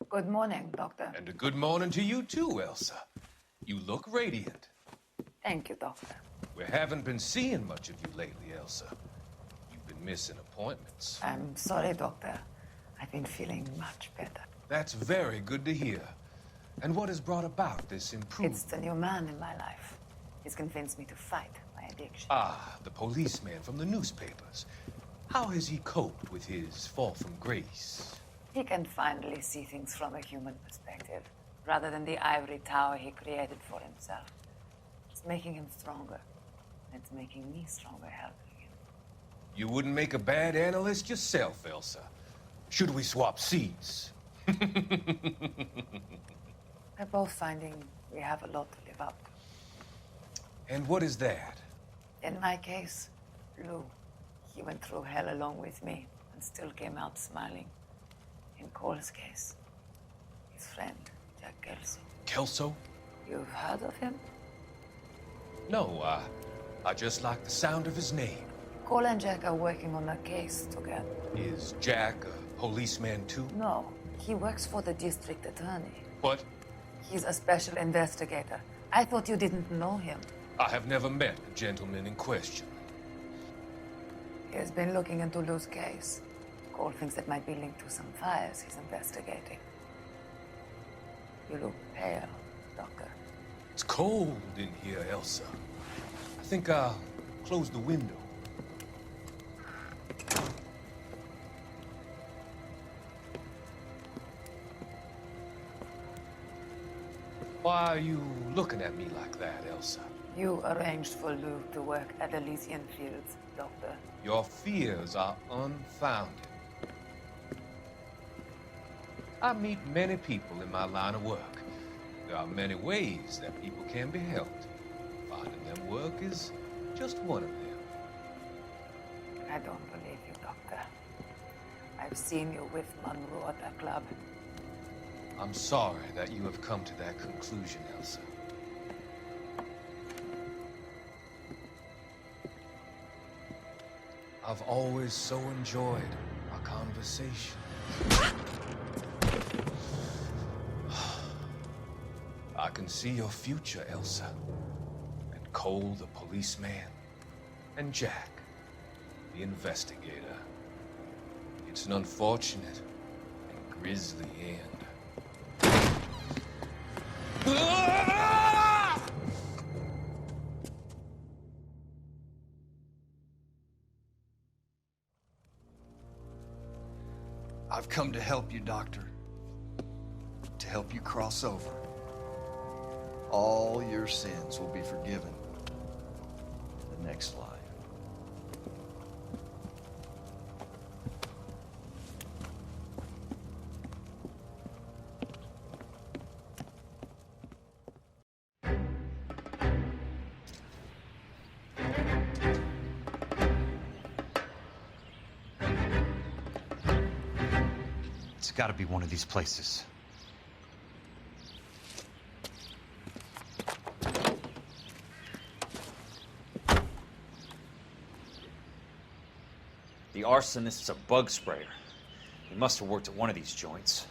Good morning, Doctor. And a good morning to you too, Elsa. You look radiant. Thank you, Doctor. We haven't been seeing much of you lately, Elsa. You've been missing appointments. I'm sorry, Doctor. I've been feeling much better. That's very good to hear. And what has brought about this improvement? It's the new man in my life. He's convinced me to fight my addiction. Ah, the policeman from the newspapers. How has he coped with his fall from grace? He can finally see things from a human perspective, rather than the ivory tower he created for himself. It's making him stronger. It's making me stronger helping him. You wouldn't make a bad analyst yourself, Elsa. Should we swap seats? We're both finding we have a lot to live up to. And what is that? In my case, Lou. He went through hell along with me and still came out smiling. In Cole's case, his friend, Jack Kelso. Kelso? You've heard of him? No, I just like the sound of his name. Cole and Jack are working on a case together. Is Jack a policeman too? No, he works for the district attorney. What? He's a special investigator. I thought you didn't know him. I have never met the gentleman in question. He has been looking into Lou's case. Cole thinks it might be linked to some fires he's investigating. You look pale, Doctor. It's cold in here, Elsa. I think I'll close the window. Why are you looking at me like that, Elsa? You arranged for Lou to work at Elysian Fields, Doctor. Your fears are unfounded. I meet many people in my line of work. There are many ways that people can be helped. Finding them work is just one of them. I don't believe you, Doctor. I've seen you with Monroe at that club. I'm sorry that you have come to that conclusion, Elsa. I've always so enjoyed our conversation. I can see your future, Elsa. And Cole, the policeman, and Jack, the investigator. It's an unfortunate and grisly end. I've come to help you, Doctor. To help you cross over. All your sins will be forgiven in the next life. It's got to be one of these places. The arsonist's a bug sprayer. He must have worked at one of these joints.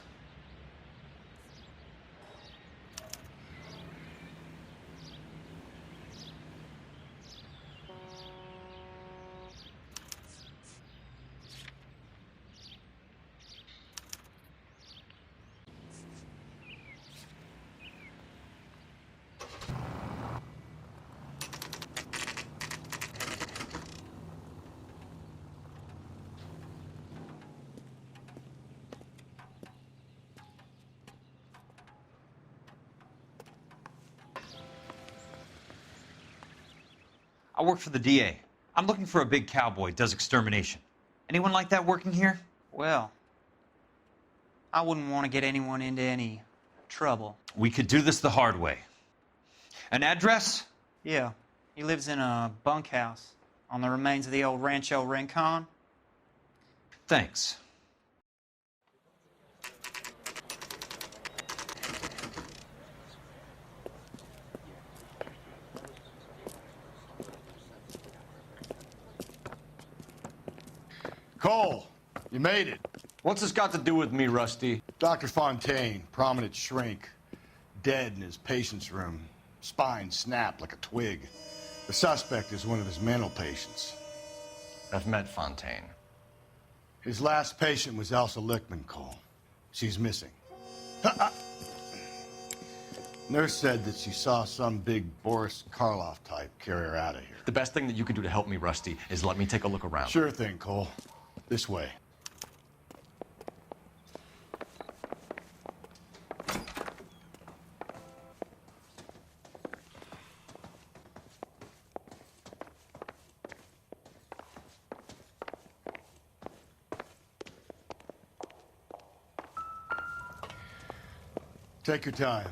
I work for the DA. I'm looking for a big cowboy, does extermination. Anyone like that working here? Well, I wouldn't want to get anyone into any trouble. We could do this the hard way. An address? Yeah, he lives in a bunkhouse on the remains of the old Rancho Rincon. Thanks. Cole, you made it. What's this got to do with me, Rusty? Dr. Fontaine, prominent shrink, dead in his patient's room. Spine snapped like a twig. The suspect is one of his mental patients. I've met Fontaine. His last patient was Elsa Lichtman, Cole. She's missing. Nurse said that she saw some big Boris Karloff type carry her out of here. The best thing that you can do to help me, Rusty, is let me take a look around. Sure thing, Cole. This way. Take your time.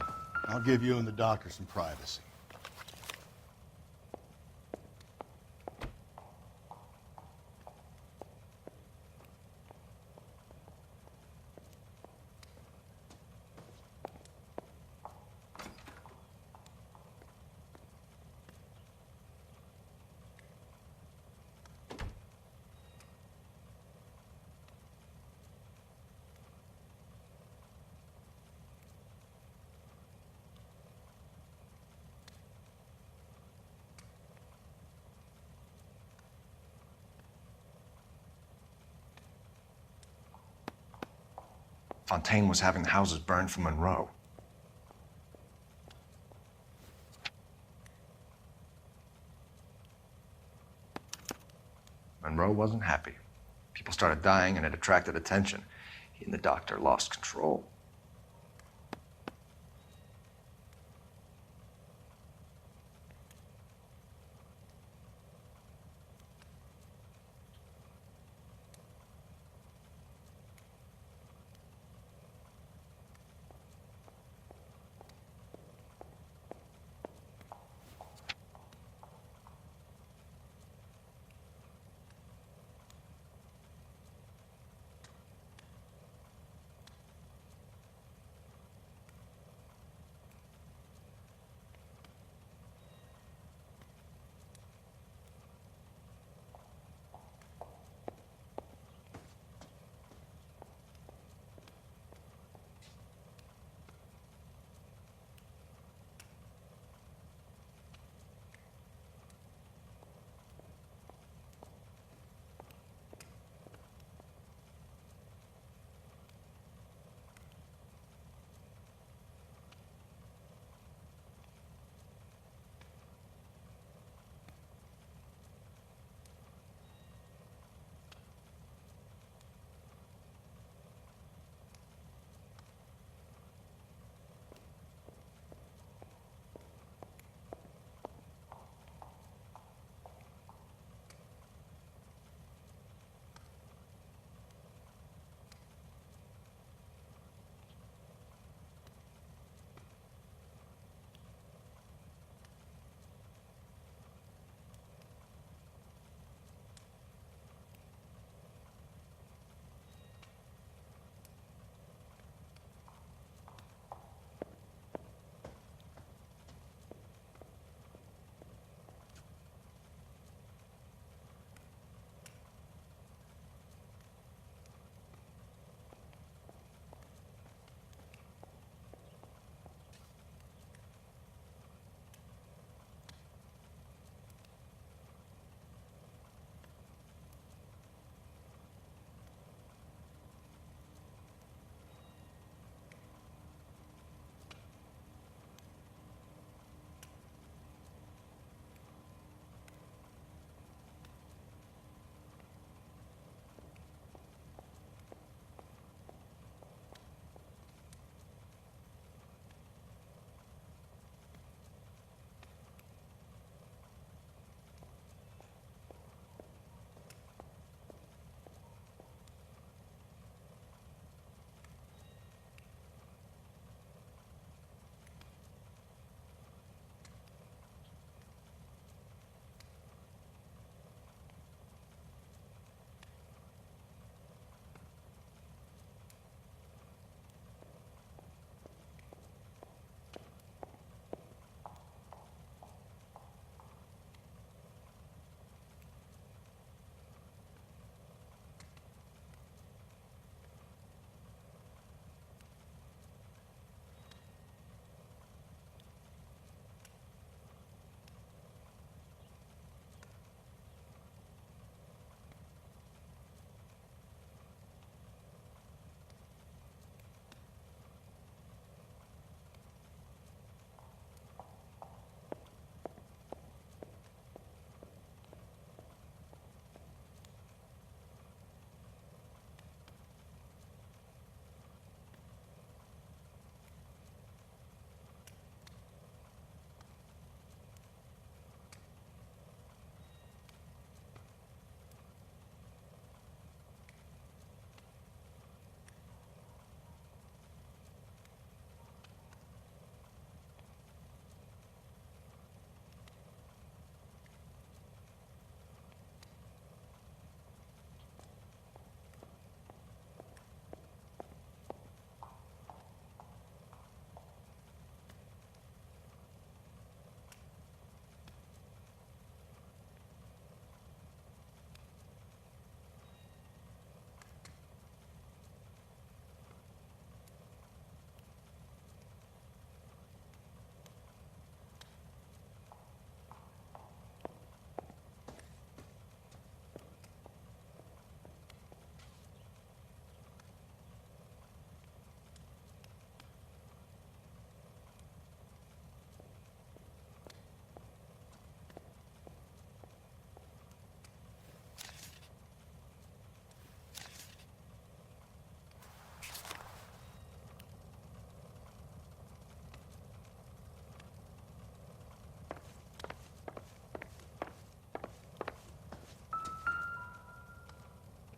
I'll give you and the doctor some privacy. Fontaine was having the houses burned for Monroe. Monroe wasn't happy. People started dying and it attracted attention. He and the doctor lost control.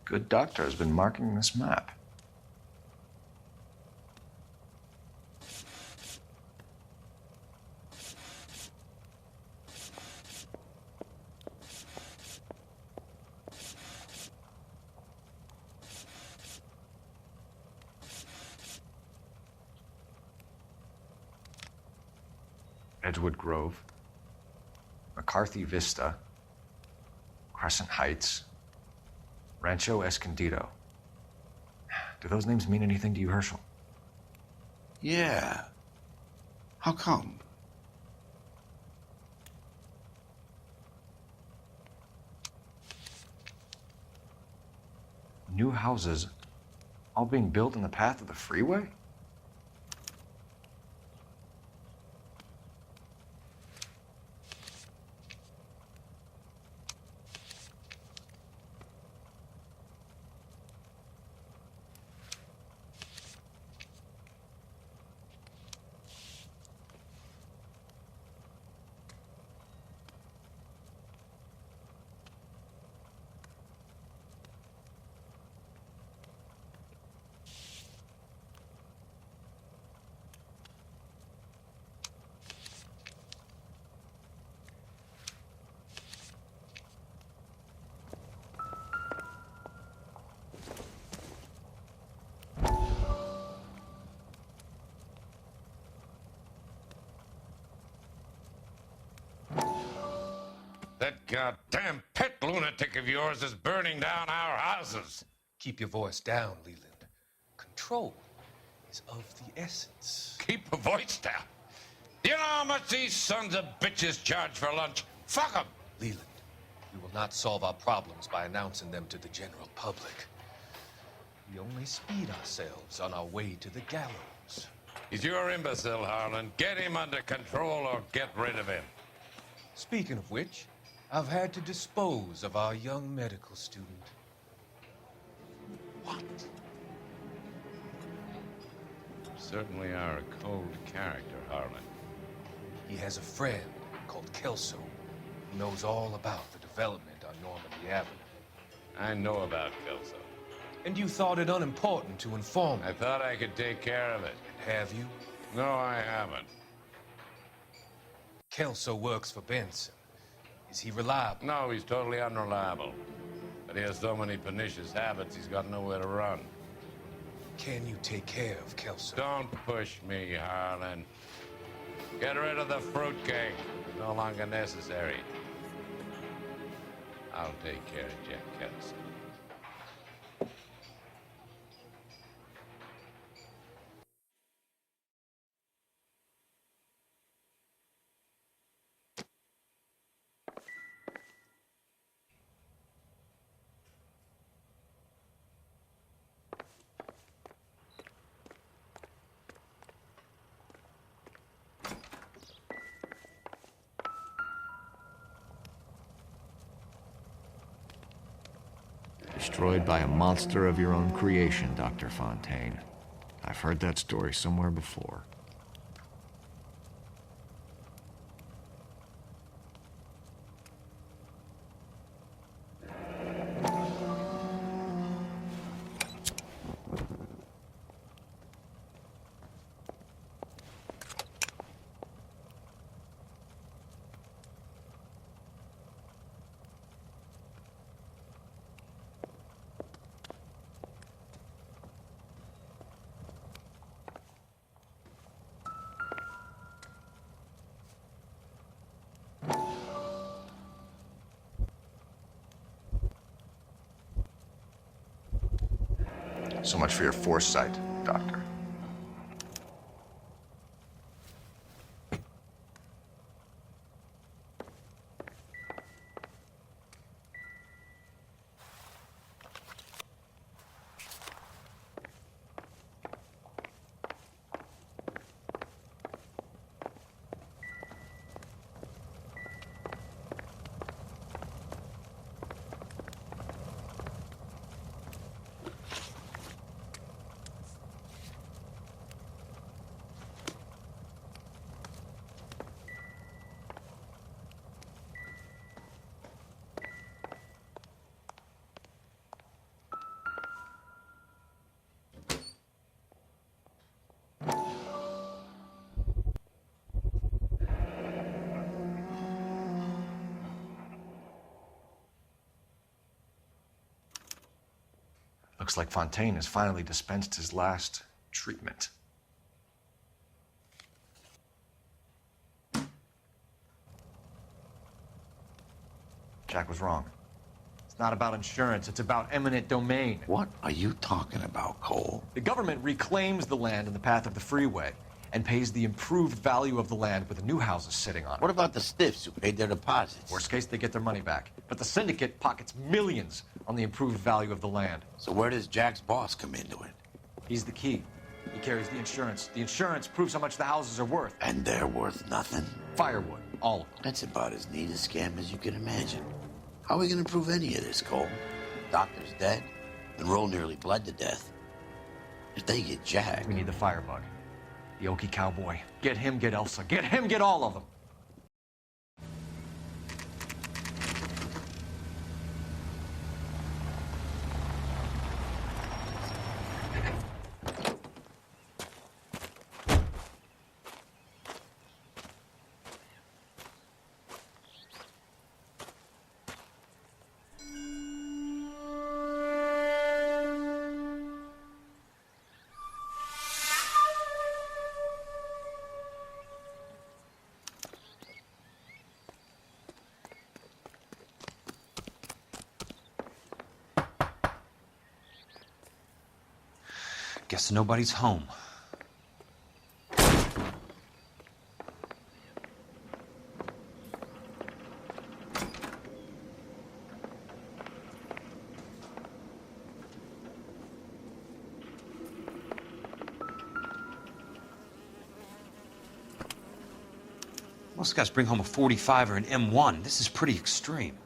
Good doctor has been marking this map. Edgewood Grove, McCarthy Vista, Crescent Heights, Rancho Escondido. Do those names mean anything to you, Herschel? Yeah. How come? New houses all being built in the path of the freeway? That goddamn pet lunatic of yours is burning down our houses. Keep your voice down, Leland. Control is of the essence. Keep your voice down. Do you know how much these sons of bitches charge for lunch? Fuck them. Leland, we will not solve our problems by announcing them to the general public. We only speed ourselves on our way to the gallows. He's your imbecile, Harlan. Get him under control or get rid of him. Speaking of which, I've had to dispose of our young medical student. What? You certainly are a cold character, Harlan. He has a friend called Kelso who knows all about the development on Normandy Avenue. I know about Kelso. And you thought it unimportant to inform me. I thought I could take care of it. Have you? No, I haven't. Kelso works for Benson. Is he reliable? No, he's totally unreliable. But he has so many pernicious habits, he's got nowhere to run. Can you take care of Kelso? Don't push me, Harlan. Get rid of the fruitcake. It's no longer necessary. I'll take care of Jack Kelso. Destroyed by a monster of your own creation, Dr. Fontaine. I've heard that story somewhere before. So much for your foresight, Doctor. Looks like Fontaine has finally dispensed his last treatment. Jack was wrong. It's not about insurance, it's about eminent domain. What are you talking about, Cole? The government reclaims the land in the path of the freeway and pays the improved value of the land with the new houses sitting on it. What about the stiffs who paid their deposits? Worst case, they get their money back. But the syndicate pockets millions on the improved value of the land. So where does Jack's boss come into it? He's the key. He carries the insurance. The insurance proves how much the houses are worth. And they're worth nothing? Firewood, all of them. That's about as neat a scam as you can imagine. How are we going to prove any of this, Cole? Doctor's dead, and Roll nearly bled to death. If they get Jack... We need the firebug. The Okie cowboy. Get him, get Elsa. Get him, get all of them. Guess nobody's home. Most guys bring home a 45 or an M1. This is pretty extreme.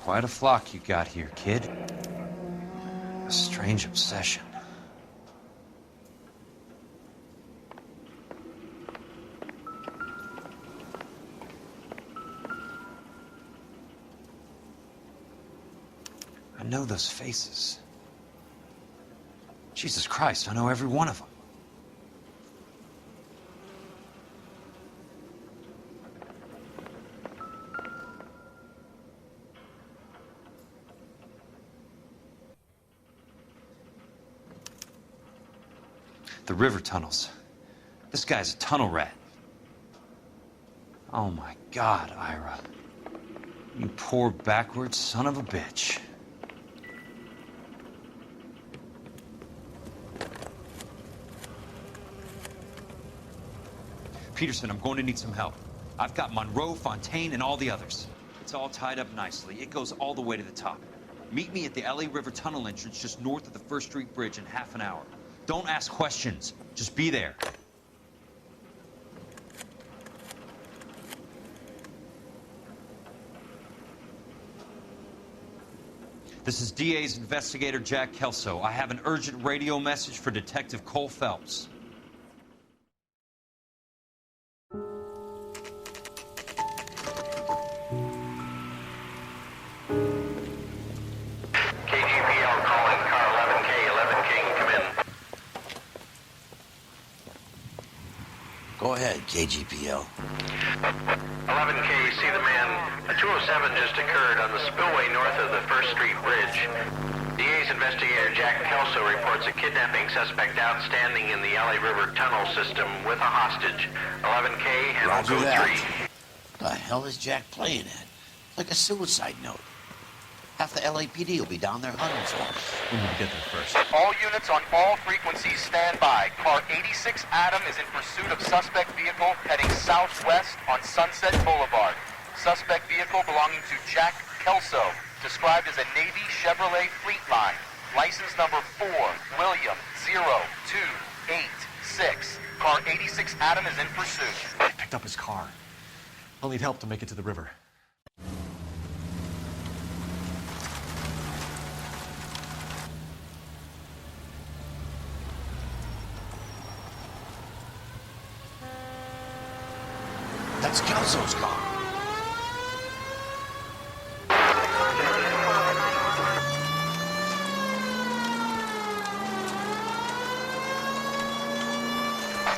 Quite a flock you got here, kid. A strange obsession. I know those faces. Jesus Christ, I know every one of them. The river tunnels. This guy's a tunnel rat. Oh my God, Ira. You poor backwards son of a bitch. Peterson, I'm going to need some help. I've got Monroe, Fontaine, and all the others. It's all tied up nicely. It goes all the way to the top. Meet me at the LA River Tunnel entrance just north of the 1st Street Bridge in half an hour. Don't ask questions. Just be there. This is DA's investigator, Jack Kelso. I have an urgent radio message for Detective Cole Phelps. KGPL calling car 11K, 11 King, come in. Go ahead, KGPL. 11K, see the man. A 207 just occurred on the spillway north of the 1st Street Bridge. DA's investigator Jack Kelso reports a kidnapping suspect outstanding in the LA River tunnel system with a hostage. 11K, handle Roger code that. 3. The hell is Jack playing at? Like a suicide note. Half the LAPD will be down there hunting for him. We need to get there first. All units on all frequencies stand by. Car 86 Adam is in pursuit of suspect vehicle heading southwest on Sunset Boulevard. Suspect vehicle belonging to Jack Kelso, described as a Navy Chevrolet Fleetline. License number 4, William 0286. Car 86 Adam is in pursuit. I picked up his car. I'll need help to make it to the river. That's Kelso's car.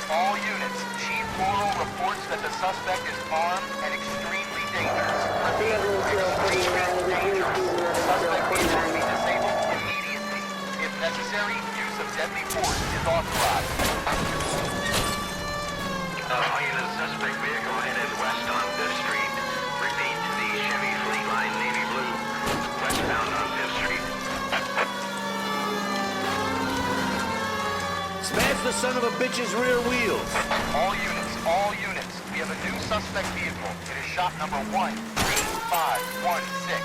All units, Chief Morrill reports that the suspect is armed and extremely dangerous. Extremely dangerous. Suspect vehicle to be disabled immediately. If necessary, use of deadly force is authorized. All units, suspect vehicle headed west on 5th Street. Repeat, the Chevy Fleetline Navy Blue, westbound on 5th Street. Smash the son of a bitch's rear wheels. All units, we have a new suspect vehicle. It is shop number 13516.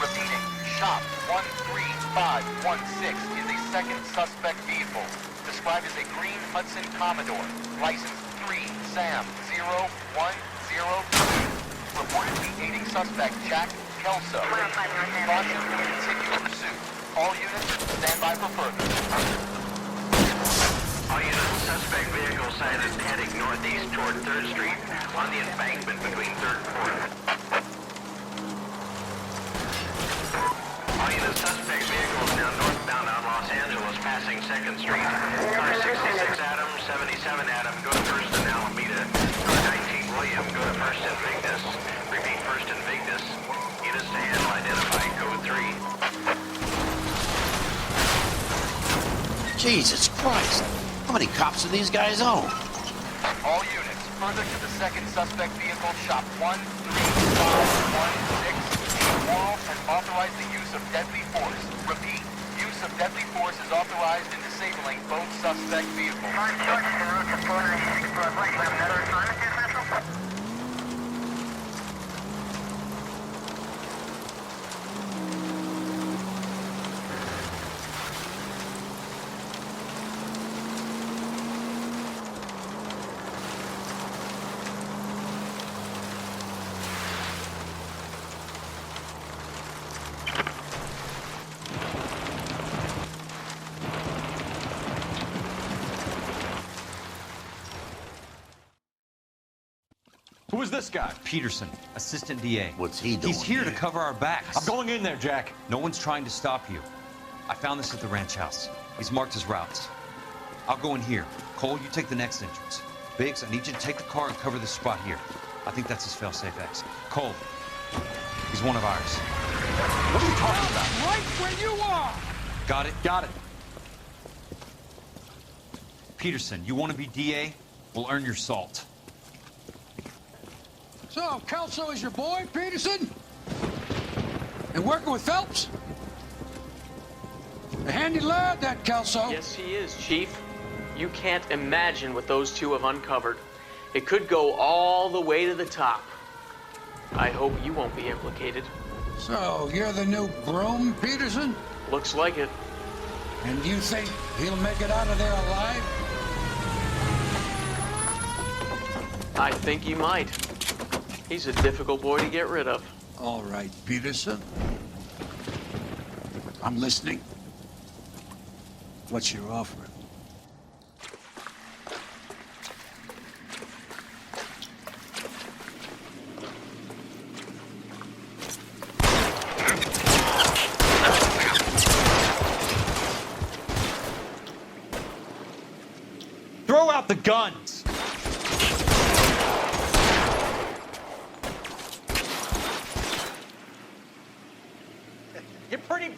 Repeating, shop 13516 is a second suspect vehicle, described as a green Hudson Commodore, license 3 Sam 0102. Reportedly aiding suspect Jack Kelso. Caution, continue pursuit. All units, stand by for further. All units, suspect vehicle sighted heading northeast toward 3rd Street on the embankment between 3rd and 4th. All units, suspect vehicle is now northbound on Los Angeles, passing 2nd Street. Car 66 Adam, 77 Adam, go to 1st and Alameda. Car 19 William, go to 1st and Vignes. Repeat, 1st and Vignes. Units to handle, identify code 3. Jesus Christ. How many cops do these guys own? All units, further to the second suspect vehicle, shop 13516. Chief Morrill has authorized the use of deadly force. Repeat, use of deadly force is authorized in disabling both suspect vehicles. Who is this guy? Peterson, assistant DA. What's he doing He's here to cover our backs. I'm going in there, Jack. No one's trying to stop you. I found this at the ranch house. He's marked his routes. I'll go in here. Cole, you take the next entrance. Biggs, I need you to take the car and cover this spot here. I think that's his fail-safe exit. Cole, he's one of ours. What are you talking about? Right where you are! Got it? Got it. Peterson, you want to be DA? We'll earn your salt. So, Kelso is your boy, Peterson? And working with Phelps? A handy lad, that Kelso. Yes, he is, Chief. You can't imagine what those two have uncovered. It could go all the way to the top. I hope you won't be implicated. So, you're the new broom, Peterson? Looks like it. And you think he'll make it out of there alive? I think he might. He's a difficult boy to get rid of. All right, Peterson. I'm listening. What's your offer? Throw out the guns! You're pretty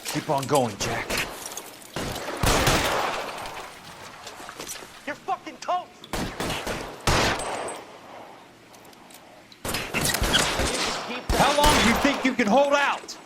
Keep on going, Jack. You're fucking toast! How long do you think you can hold out?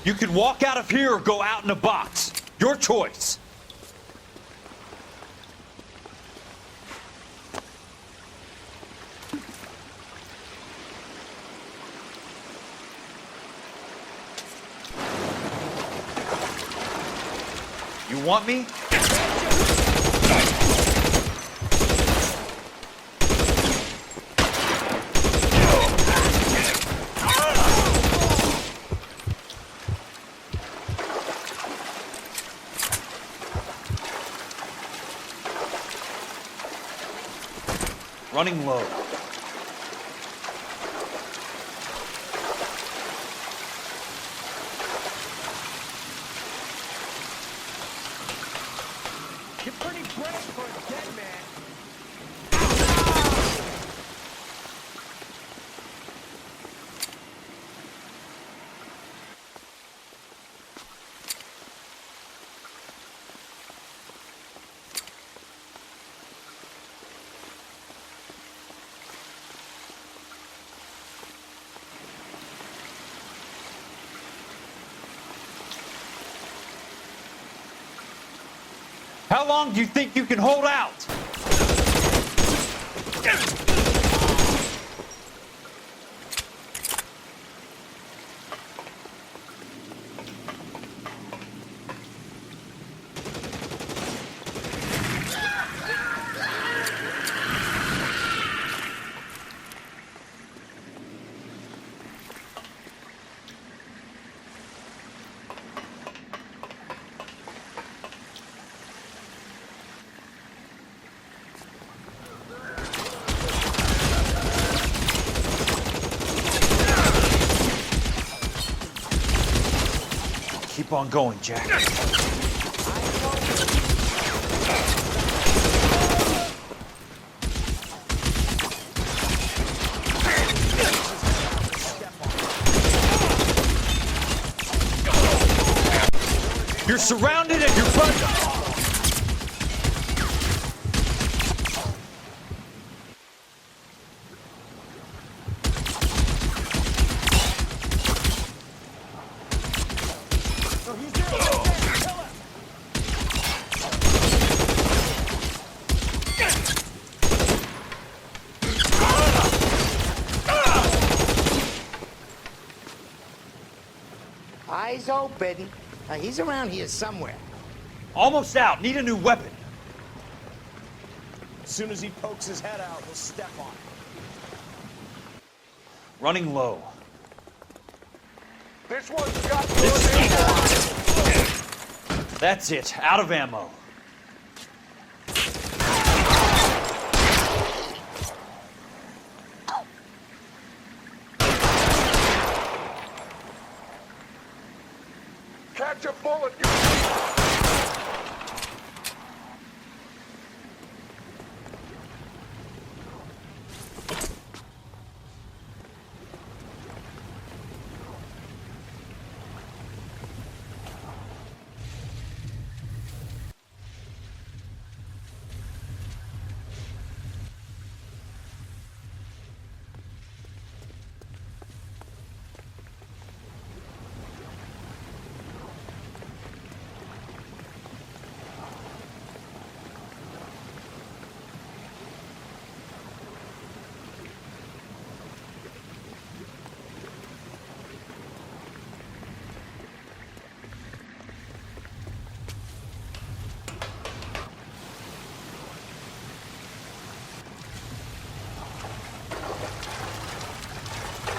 You can walk out of here or go out in a box. Your choice. You want me? Running low. You're pretty brave for a dead man. How long do you think you can hold out? Keep on going, Jack. You're surrounded and you're buzzed. open. He's around here somewhere. Almost out. Need a new weapon. As soon as he pokes his head out, we'll step on it. Running low. This one's got That's it. Out of ammo. Catch a bullet.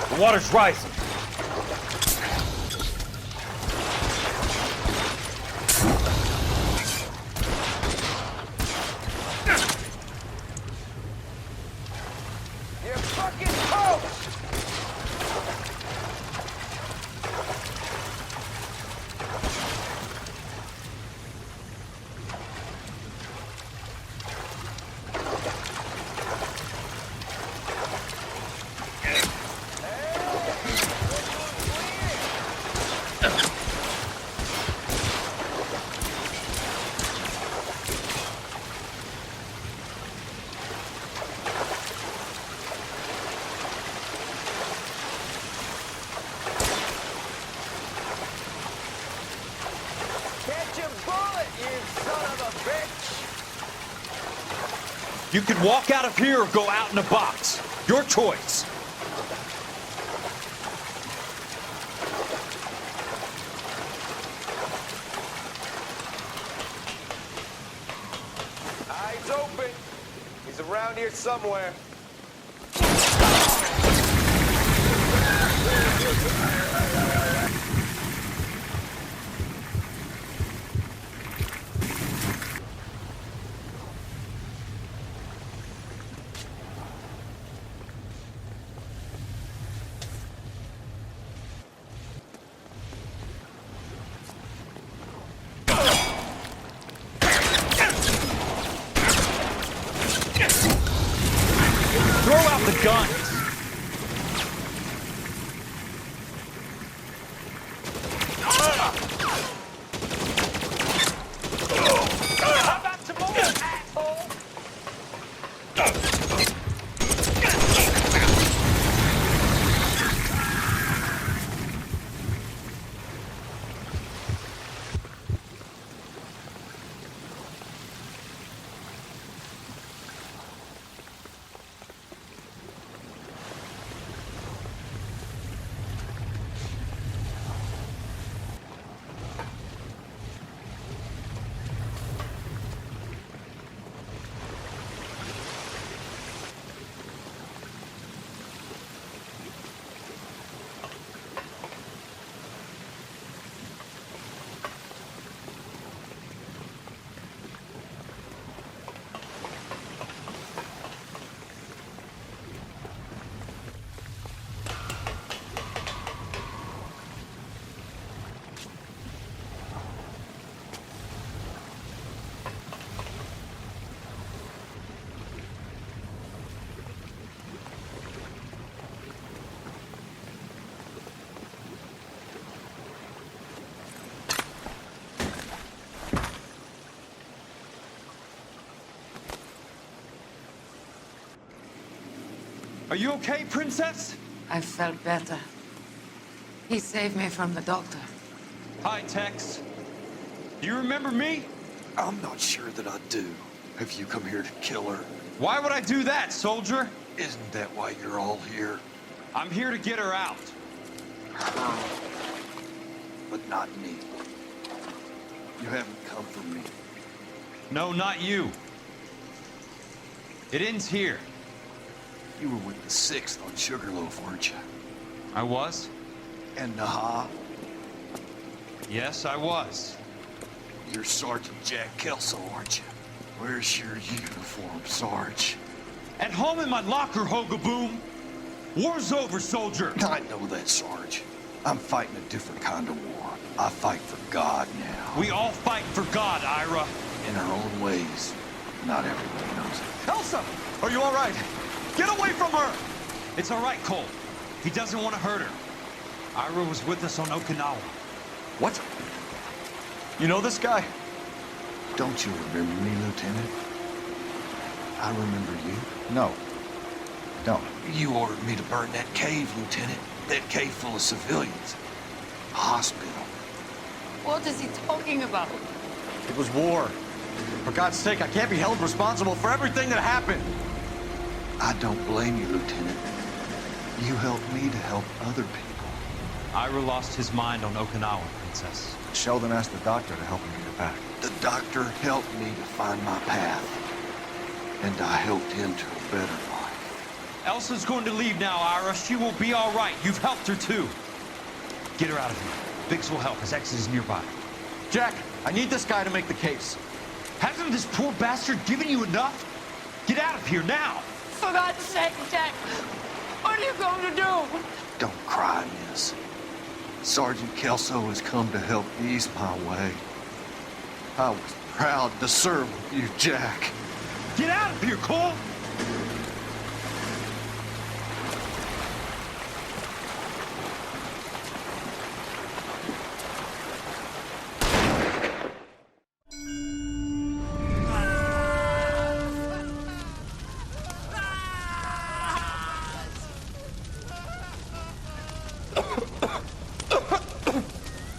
The water's rising. You're fucking close! You can walk out of here or go out in a box. Your choice. Eyes open. He's around here somewhere. Throw out the guns. How about some more, asshole? Are you okay, Princess? I felt better. He saved me from the doctor. Hi, Tex. Do you remember me? I'm not sure that I do. Have you come here to kill her? Why would I do that, soldier? Isn't that why you're all here? I'm here to get her out. but not me. You haven't come for me. No, not you. It ends here. You were with the 6th on Sugarloaf, weren't you? I was? And Naha? Yes, I was. You're Sergeant Jack Kelso, aren't you? Where's your uniform, Sarge? At home in my locker, Hogaboom. War's over, soldier. I know that, Sarge. I'm fighting a different kind of war. I fight for God now. We all fight for God, Ira. In our own ways. Not everybody knows it. Elsa! Are you all right? Get away from her! It's all right, Cole. He doesn't want to hurt her. Ira was with us on Okinawa. What? You know this guy? Don't you remember me, Lieutenant? I remember you. No. Don't. You ordered me to burn that cave, Lieutenant. That cave full of civilians. A hospital. What is he talking about? It was war. For God's sake, I can't be held responsible for everything that happened. I don't blame you, Lieutenant. You helped me to help other people. Ira lost his mind on Okinawa, Princess. Sheldon asked the doctor to help him get it back. The doctor helped me to find my path. And I helped him to a better life. Elsa's going to leave now, Ira. She will be all right. You've helped her, too. Get her out of here. Biggs will help. His exit is nearby. Jack, I need this guy to make the case. Hasn't this poor bastard given you enough? Get out of here now! For God's sake, Jack! What are you going to do? Don't cry, miss. Sergeant Kelso has come to help ease my way. I was proud to serve with you, Jack. Get out of here, Cole!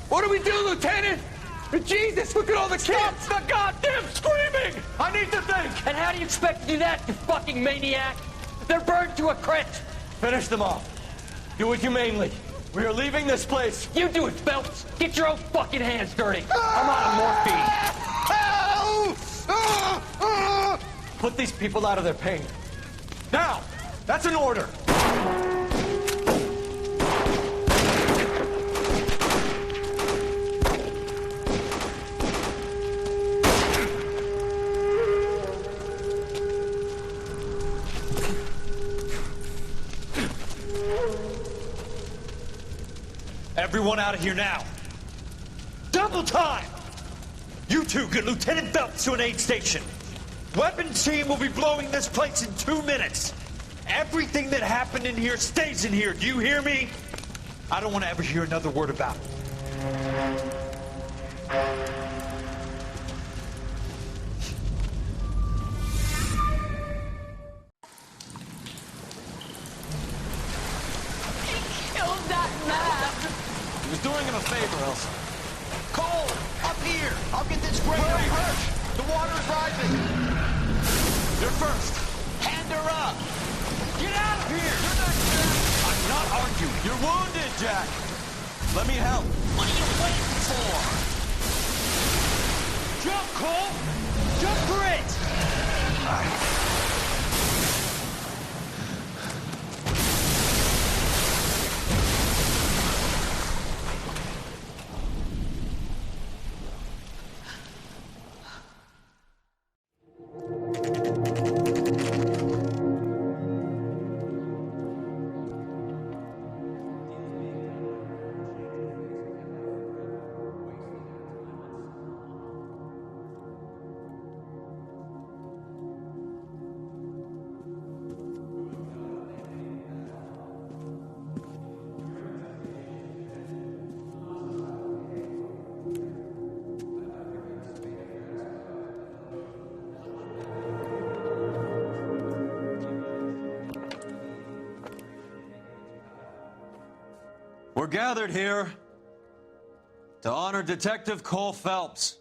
What do we do, Lieutenant? Jesus, look at all the kids! Stop the goddamn screaming! I need to think! And how do you expect to do that, you fucking maniac? They're burned to a crisp! Finish them off. Do it humanely. We are leaving this place. You do it, Phelps. Get your own fucking hands dirty. I'm out of morphine. Put these people out of their pain. Now! That's an order! Everyone out of here now. Double time! You two get Lieutenant Phelps to an aid station. Weapons team will be blowing this place in 2 minutes. Everything that happened in here stays in here. Do you hear me? I don't want to ever hear another word about it. He was doing him a favor, Elsa. Cole, up here! I'll get this grader first! The water is rising! You're first! Hand her up! Get out of here! You're not Jack! I'm not arguing. You're wounded, Jack! Let me help. What are you waiting for? Jump, Cole! Jump for it! We're gathered here to honor Detective Cole Phelps.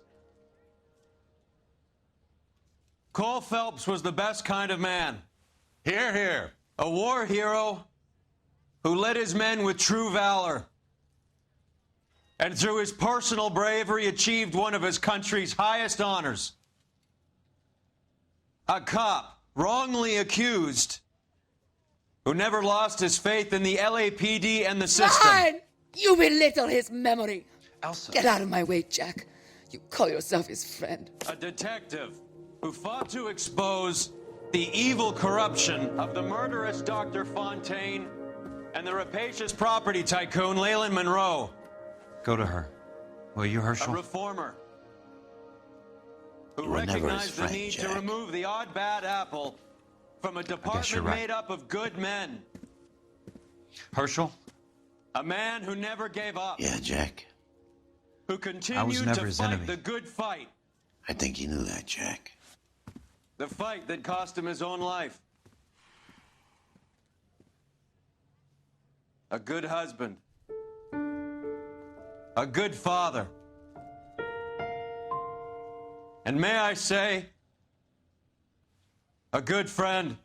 Cole Phelps was the best kind of man. Hear, hear. A war hero who led his men with true valor. and through his personal bravery achieved one of his country's highest honors. A cop wrongly accused who never lost his faith in the LAPD and the system. Fine! You belittle his memory. Elsa. Get out of my way, Jack. You call yourself his friend. A detective who fought to expose the evil corruption of the murderous Dr. Fontaine and the rapacious property tycoon Leyland Monroe. Go to her. Will you, Herschel? A reformer who recognized the need to remove the odd bad apple from a department made up of good men. Herschel? A man who never gave up. Yeah, Jack. Who continued to fight the good fight. I think you knew that, Jack. The fight that cost him his own life. A good husband. A good father. And may I say, a good friend.